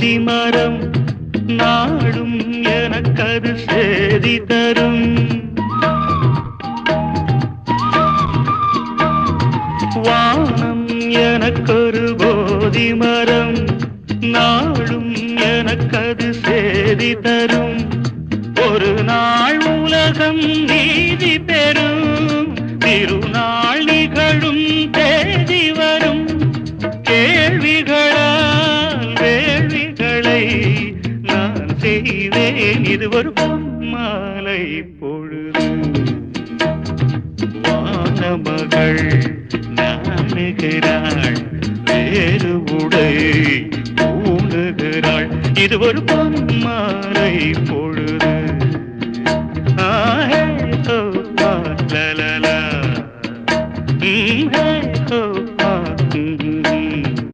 போதி மரம் நாடும் எனக்கது சேதி தரும். வானம் எனக்கொரு போதி மரம் நாடும் எனக்கது சேதி தரும். ஒரு நாள் உலகம் நீதி பெறும், திருநாள் நிகழும் தேதி வரும். கேள்விகளால் வேள்விகளை நான் செய்வேன், இது ஒரு பொன்மாலை பொழுது. வானமகள் நாணுகிறாள், வேறு உடை பூணுகிறாள், இது ஒரு பொன்மாலை பொழுது.